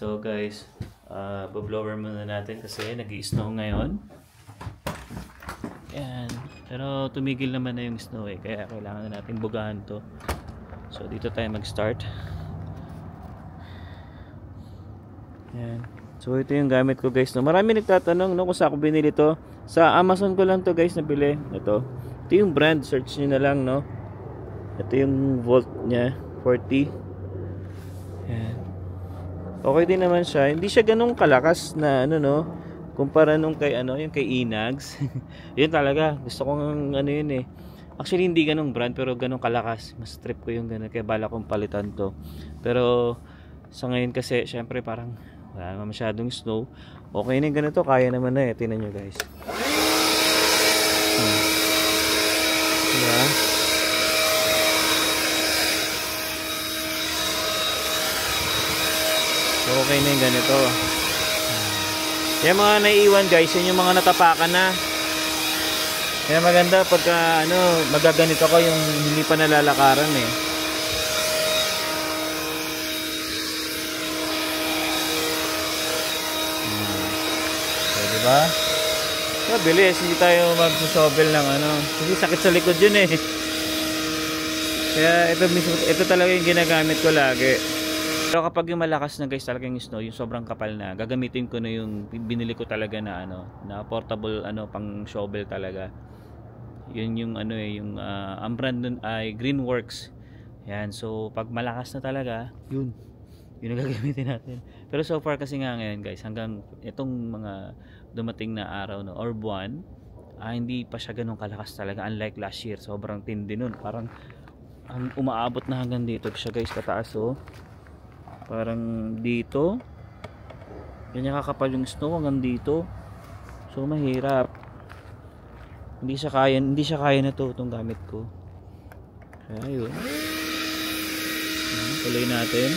So guys, bablower muna natin kasi nag-i-snow ngayon. Yan. Pero tumigil naman na yung snow eh, kaya kailangan na natin bugahan to. So dito tayo mag-start. Yan. So ito yung gamit ko guys. No? Marami nagtatanong no, kung saan ko binili to. Sa Amazon ko lang to guys nabili. Ito yung brand, search nyo na lang no. Ito yung volt nya, 40. Yan. Okay din naman siya. Hindi siya ganung kalakas na ano no, kumpara nung kay ano, yung kay Inags. Yun talaga, gusto kong ano yun eh. Actually hindi ganung brand pero ganung kalakas. Mas trip ko yung ganun kaya bala kong palitan to. Pero sa ngayon kasi syempre parang wala naman masyadong snow. Okay na yung ganito, kaya naman na eh. Tingnan nyo guys. Diba? So okay na yung ganito. Yung mga naiiwan guys, yun yung mga natapakan na. Kaya maganda pagka ano, magaganito ko yung hindi pa nalalakaran eh. So diba? Mabilis, hindi tayo mag-shovel ng ano. Kasi sakit sa likod yun eh. Kaya ito talaga yung ginagamit ko lagi. Pero kapag yung malakas na guys talaga yung snow, yung sobrang kapal na, gagamitin ko na yung binili ko talaga na ano, na portable ano pang shovel talaga. Yun yung ano eh, yung ang brand nun ay Greenworks. Yan, so pag malakas na talaga, yun ang gagamitin natin. Pero so far kasi nga ngayon guys, hanggang itong mga dumating na araw no, or buwan, hindi pa siya ganun kalakas talaga. Unlike last year, sobrang tindi nun. Parang umaabot na hanggang dito siya guys, kataas oh. Parang dito ganyan kakapal yung snow hanggang dito. So mahirap. Hindi siya kaya na to itong gamit ko. Kaya yun. Tuloy natin.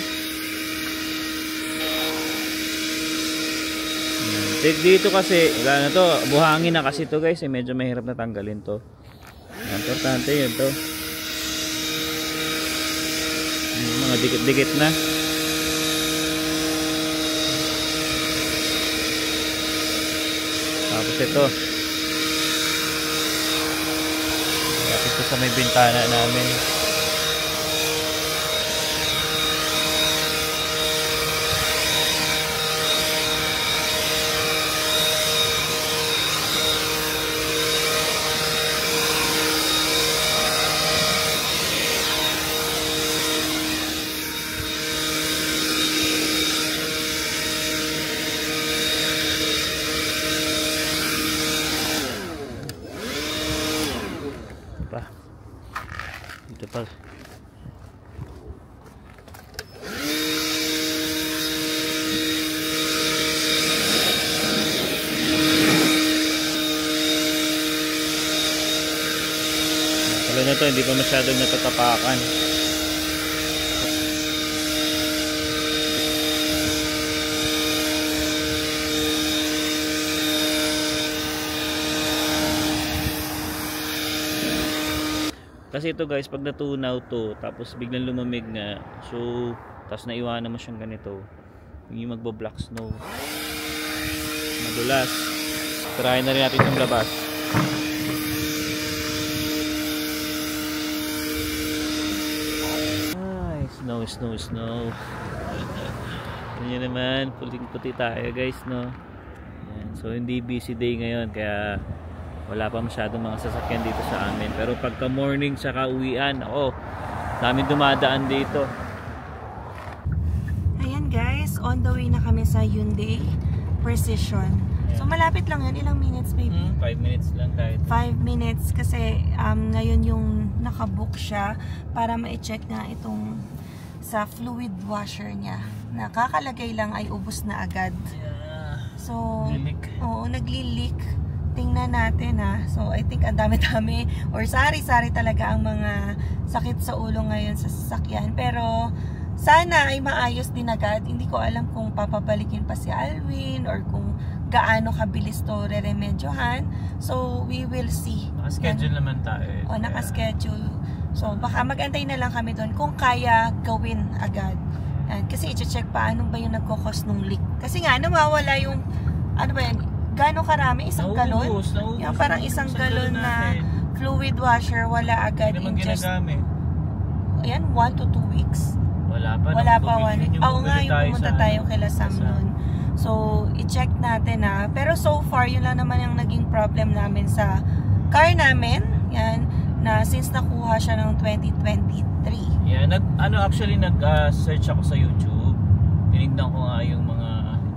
Dito kasi wala na to. Buhangin na kasi to guys. Medyo mahirap na tanggalin to. Importante yun to. Mga dikit-dikit na. Tapos ito sa may bintana namin. Dito pa. Kala na to, hindi pa masyadong natatapakan. Kasi ito guys, pag natunaw to, tapos biglang lumamig nga, so, tapos naiwanan mo siyang ganito, yung magbo-black snow. Madulas. Try na rin natin itong labas. Ay, snow. Ganyan naman, puting-puti tayo guys, no? Yan. So, hindi busy day ngayon, kaya wala pa masyadong mga sasakyan dito sa amin. Pero pagka morning sa kauwian, daming dumadaan dito. Ayan guys, on the way na kami sa Hyundai Precision. So malapit lang yun. Ilang minutes baby? 5 minutes lang kahit. 5 minutes kasi ngayon yung nakabook siya para ma-check na itong sa fluid washer niya. Nakakalagay lang ay ubos na agad. So, oo, nagli-leak. Tingnan natin ha. So I think ang dami-dami or sari-sari talaga ang mga sakit sa ulo ngayon sa sasakyan. Pero sana ay maayos din agad. Hindi ko alam kung papabalikin pa si Alwin or kung gaano kabilis to re-remedyohan. So we will see. Naka-schedule naman tayo eh. O naka-schedule. So baka mag-antay na lang kami doon kung kaya gawin agad. Kasi i-check pa ano ba yung nagkakos ng leak. Kasi nga, nawawala yung, ano ba yan, gano'ng karami? Isang galon? Naubos. Yung parang isang galon na fluid washer, wala agad in just, ayan, 1 to 2 weeks. Wala pa 1 week. Oo nga, yung pumunta tayo kay Lasam nun. So, i-check natin Pero so far, yun lang naman yung naging problem namin sa car namin. Yan, na since nakuha siya ng 2023. Yeah, actually nag-search ako sa YouTube. Tinignan ko nga yung mga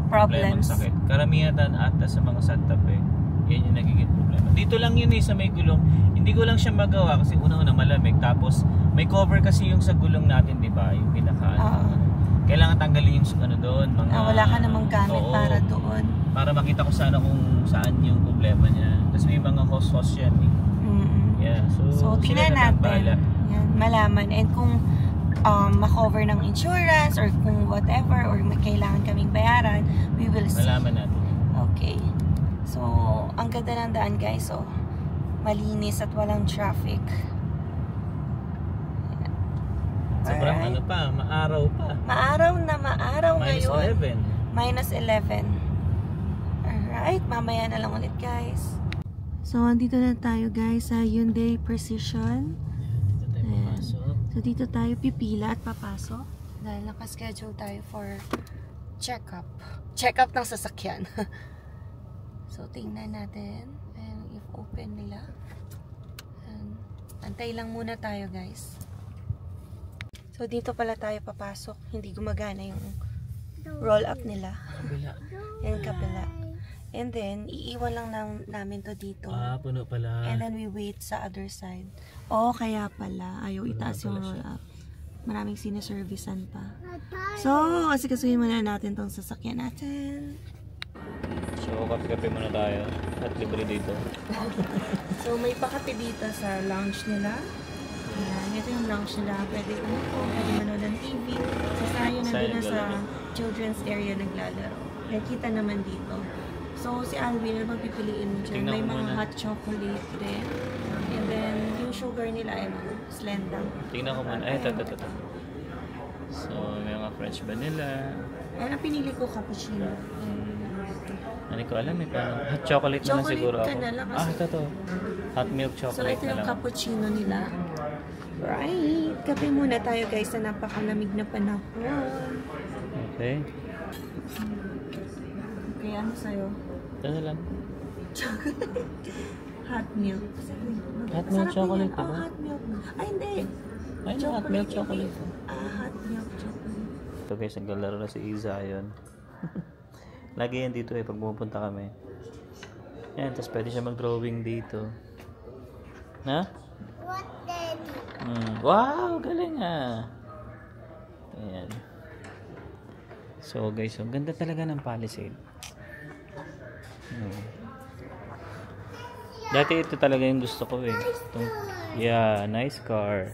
problems. Sakit. Karamihan ata sa mga Santa Fe. Yan yung nagiging problema. Dito lang yun sa may gulong. Hindi ko lang siya magawa kasi una-una malamig. Tapos may cover kasi yung sa gulong natin, di ba? Yung pinaka kailangan tanggalin yung doon. Wala ka namang gamit para doon. Para makita ko sana kung saan yung problema niya. Tapos may mga host yan Yeah, so tingnan natin. Yan, malaman. And kung ma-cover ng insurance or kung whatever or may kailangan kaming bayaran, we will see. Malaman natin. Okay. So, ang ganda ng daan guys. So, malinis at walang traffic. Sobrang maaraw pa. Maaraw ngayon. -11. -11. Alright, mamaya na lang ulit guys. So, andito na tayo guys sa Hyundai Precision. So, dito tayo pipila at papasok. Dahil nakaschedule tayo for check-up. Check-up ng sasakyan. So, tingnan natin. And if open nila. And, antay lang muna tayo guys. So, dito pala tayo papasok. Hindi gumagana yung roll-up nila. Yan kapila. And then, iiwan lang namin to dito. Puno pala. And then, we wait sa other side. Kaya pala. Ayaw itaas yung roll-up. Maraming siniservicean pa. So, asikasuhin muna natin tong sasakyan natin. So, kape-kape muna tayo. At libre dito. So, may pakape dito sa lounge nila. Ayan, ito yung lounge nila. Pwede umupo, pwede manood ng TV. Sasayo na din na sa children's area naglalaro. Nakita naman dito. So, si Alvin, ano bang pipiliin mo dyan? May mga hot chocolate din. And then, yung sugar nila, Slenda. Tingnan ko muna. Ito. So, may mga French vanilla. Ang pinili ko, cappuccino. Hindi ko alam parang hot chocolate na lang siguro ako. Na lang ito. Hot milk chocolate na lang. So, ito yung cappuccino nila. Right. Kape muna tayo guys sa napakalamig na panahon. Okay. Okay, ano sa'yo? Ito na lang. Hot milk. Hot milk chocolate, diba? Hot milk. Ay, hindi. Hot milk chocolate. Hot milk chocolate. Ito guys, naglalaro na si Iza yun. Lagi yan dito pag pupunta kami. Yan, tapos pwede siya mag-drawing dito. Na? What, Daddy? Wow, galing Ayan. So guys, ang ganda talaga ng Palisade. Dati ito talaga yung gusto ko nice car.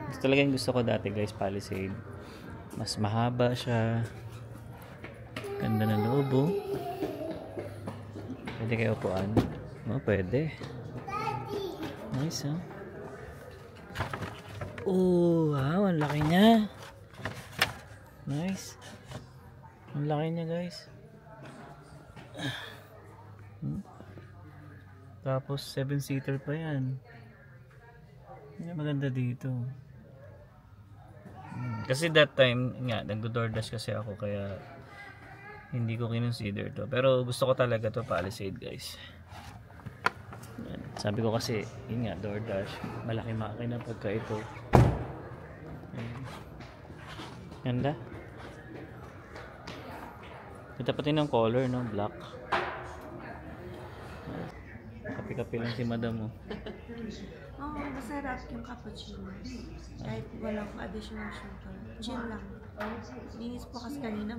Ito talaga yung gusto ko dati guys, Palisade. Mas mahaba siya. Ganda ng loob Pwede kayo upuan? Pwede. Nice wow, ang laki niya. Nice. Ang laki niya guys. Tapos 7-seater pa yan. Maganda dito. Kasi that time nga nagdo-DoorDash kasi ako kaya hindi ko kinonsider to. Pero gusto ko talaga to Palisade guys. Yan. Sabi ko kasi yun nga DoorDash malaki makina pagka ito. Ganda. Ito pati ng color, no? Black. Kapi-kapi lang si madam mo. Masarap yung cappuccino. Kahit walang additional sugar. Chill lang. Linis po kasi kanina.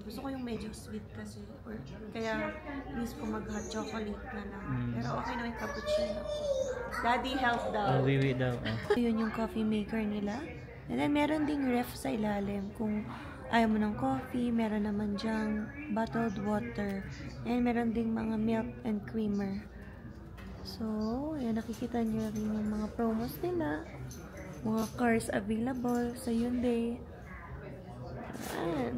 Gusto ko yung medyo sweet kasi. Kaya linis ko mag-hot chocolate na lang. Pero okay na yung cappuccino. Daddy help daw. Wiwi daw. Yun yung coffee maker nila. And then meron ding ref sa ilalim. Kung ayaw mo ng coffee, meron naman dyang bottled water. And meron ding mga milk and creamer. So, ayan, nakikita nyo rin yung mga promos nila. Mga cars available sa Hyundai. Yan.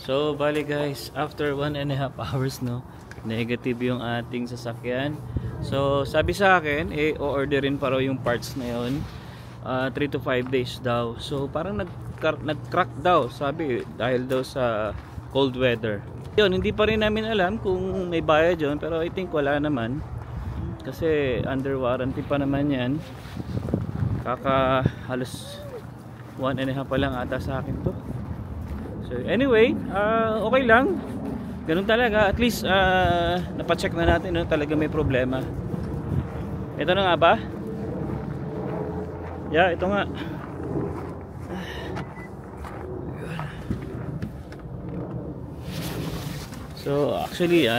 So, bali guys, after 1.5 hours, no, negative yung ating sasakyan. So, sabi sa akin, o-orderin pa raw yung parts na yun. 3 to 5 days daw. So, parang nag-crack daw, sabi, dahil daw sa cold weather. Yun, hindi pa rin namin alam kung may bayad yun, pero I think wala naman. Kasi under warranty pa naman yan. Halos 1.5 pa lang ata sa akin to. So anyway, okay lang. Ganun talaga. At least napacheck na natin, no, talaga may problema. Ito na nga ba? Yeah, ito nga. So actually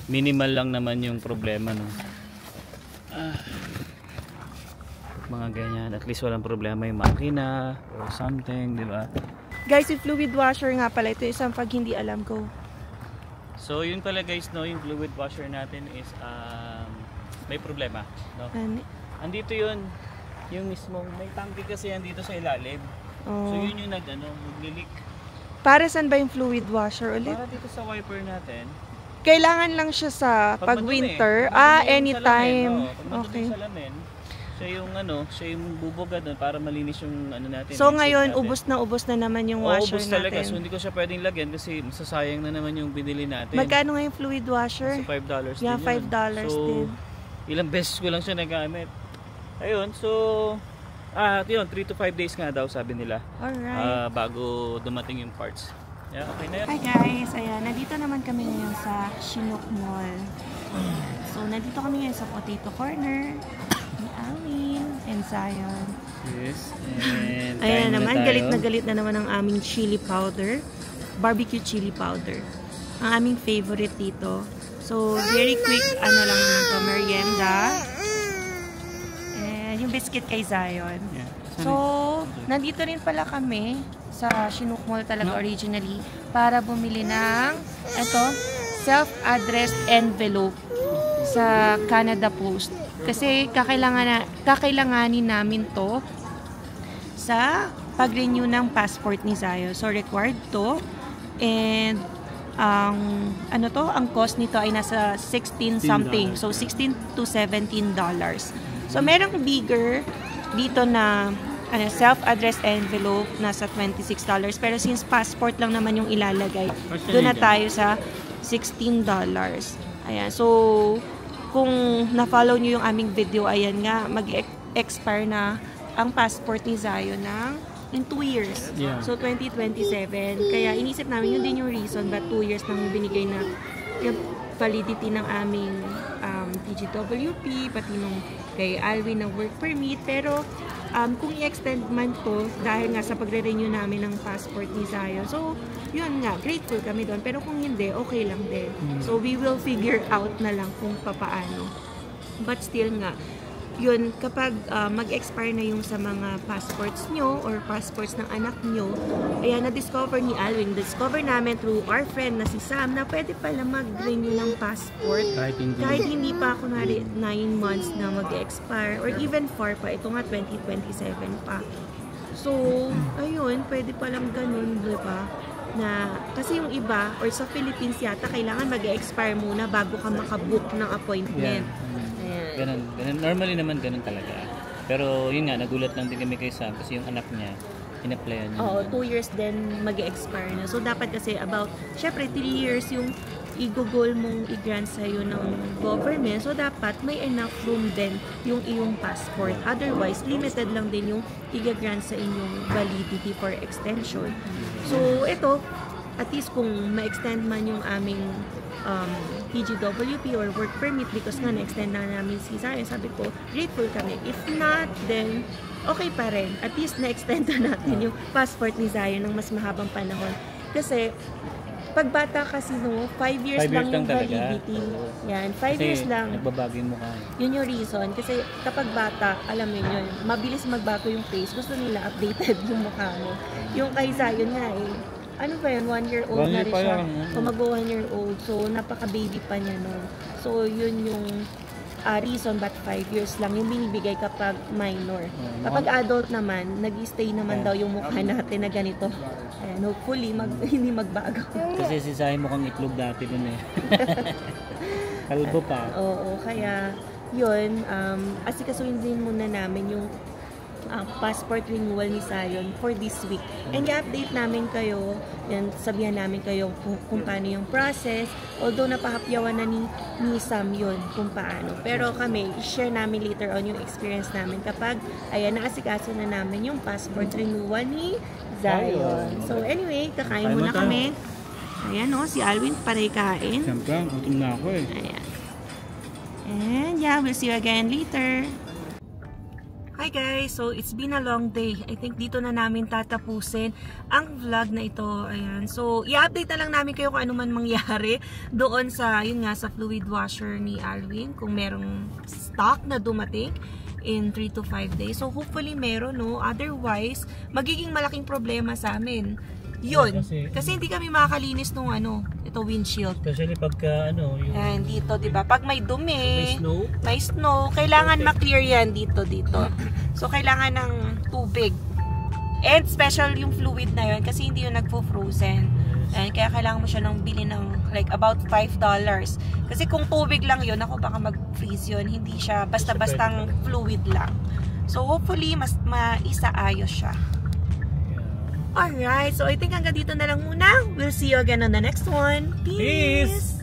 minimal lang naman yung problema, no. Mga ganyan. At least walang problema yung makina or something, di ba? Guys, yung fluid washer nga pala, ito isang pag hindi alam ko. So yun pala guys, no, yung fluid washer natin is may problema, no? Andito yun, yung mismong may tangke kasi andito sa ilalim. Oh. So yun yung nag-leak. Para saan ba yung fluid washer ulit? Para dito sa wiper natin. Kailangan lang siya sa pag winter. Anytime. Okay. Siya yung bubuga doon para malinis yung ano natin. So ngayon, ubos na naman yung washer ubos talaga. natin. So hindi ko siya pwedeng lagyan kasi masasayang na naman yung binili natin. Magkano nga yung fluid washer? So $5 yeah, din $5 so, din. Ilang beses ko lang siya nagamit. Ayun, so yun, 3 to 5 days nga daw sabi nila. Alright. Bago dumating yung parts. Yeah, okay na yun. Hi guys, ayan, nandito naman kami ngayon sa Chinook Mall. So nandito kami ngayon sa Potato Corner ni Alwin and Zion. Yes. And ayan naman, galit na naman ang aming chili powder. Barbecue chili powder. Ang aming favorite dito. So very quick, ano lang naman to, merienda. And yung biscuit kay Zion. Yeah. So, nandito rin pala kami sa Chinook Mall talaga originally para bumili ng ito, self-addressed envelope sa Canada Post. Kasi kakailanganin namin to sa pag-renew ng passport ni Zion. So, required to. And, ang cost nito ay nasa 16 something. So, $16 to $17. So, merong bigger dito na self-addressed envelope nasa $26, pero since passport lang naman yung ilalagay, doon na tayo sa $16. Ayan, so kung na-follow nyo yung aming video, ayan nga, mag-expire na ang passport ni Zion in 2 years. Yeah. So 2027. Kaya inisip namin, yun din yung reason ba't 2 years nang binigay na yung validity ng aming TGWP, pati nung kay Alwin na work permit. Pero kung i-extend man to dahil nga sa pagre-renew namin ng passport ni Zion, so yun nga, grateful kami doon. Pero kung hindi, okay lang din. So we will figure out na lang kung papaano. But still nga, yun, kapag mag-expire na yung sa mga passports nyo or passports ng anak nyo, ayan, na-discover ni Alwin, discover namin through our friend na si Sam na pwede pala mag-renew ng passport kahit hindi pa ako 9 months na mag-expire or even 4 pa, ito nga 2027 pa. So, ayun, pwede palang ganun, diba? Na, kasi yung iba, or sa Philippines yata, kailangan mag-expire muna bago ka makabook ng appointment. Ganun. Normally naman ganun talaga. Pero yun nga, nagulat lang din kami kay Sam kasi yung anak niya, in-applyan niya. Oo, 2 years din mag-expire na. So, dapat kasi syempre 3 years yung i-goal mong i-grant sa'yo ng government. So, dapat may enough room din yung iyong passport. Otherwise, limited lang din yung i-grant sa inyong validity for extension. So, ito, at least kung ma-extend man yung aming TGWP or work permit because nga na-extend na namin si Zion, sabi ko, grateful kami. If not, then okay pa rin. At least na-extend na natin yung passport ni Zion ng mas mahabang panahon. Kasi, pag bata kasi 5 years lang yung validity. Yan, 5 years lang. Nagbabago yung mukha. Yun yung reason. Kasi kapag bata, alam mo yun, mabilis magbago yung face. Gusto nila updated yung mukha mo. Yung kay Zion nga ano ba yun, 1 year old na rin siya. So mag 1 year old. So napaka-baby pa niya nun. So yun yung reason but 5 years lang yung binibigay kapag minor. Kapag adult naman, nag-stay naman daw yung mukha natin na ganito. And hopefully, hindi magbago. Kasi si Sai mukhang itlog dati dun eh. Kalbo pa. Oo, kaya yun, asikasuhin din muna namin yung passport renewal ni Zion for this week. And i-update namin kayo, yan, sabihan namin kayo kung paano yung process. Although napahapyawan na ni Sam yun kung paano. Pero kami, i-share namin later on yung experience namin kapag, ayan, naasikaso na namin yung passport renewal ni Zion. So anyway, kakain muna kami. Ayan o, si Alwin panay kain. Siyempre, gutom na ako eh. Ayan. And yeah, we'll see you again later. Hi guys! So, it's been a long day. I think dito na namin tatapusin ang vlog na ito. Ayan. So, i-update na lang namin kayo kung ano man mangyari doon sa, yun nga, sa fluid washer ni Alwin. Kung merong stock na dumating in 3 to 5 days. So, hopefully meron, no? Otherwise, magiging malaking problema sa amin. Yun. Kasi hindi kami makakalinis nung ito windshield. Especially pagka yung... Ayan, dito, diba? Pag may dumi, may snow, kailangan ma-clear yan dito. So, kailangan ng tubig. And special yung fluid na yun kasi hindi yun nagpo-frozen. And kaya kailangan mo siya nang bili ng like about $5. Kasi kung tubig lang yun, ako baka mag-freeze yun. Hindi siya basta-bastang fluid lang. So, hopefully, mas maisaayos siya. Alright, so I think hanggang dito na lang muna. We'll see you again on the next one. Peace!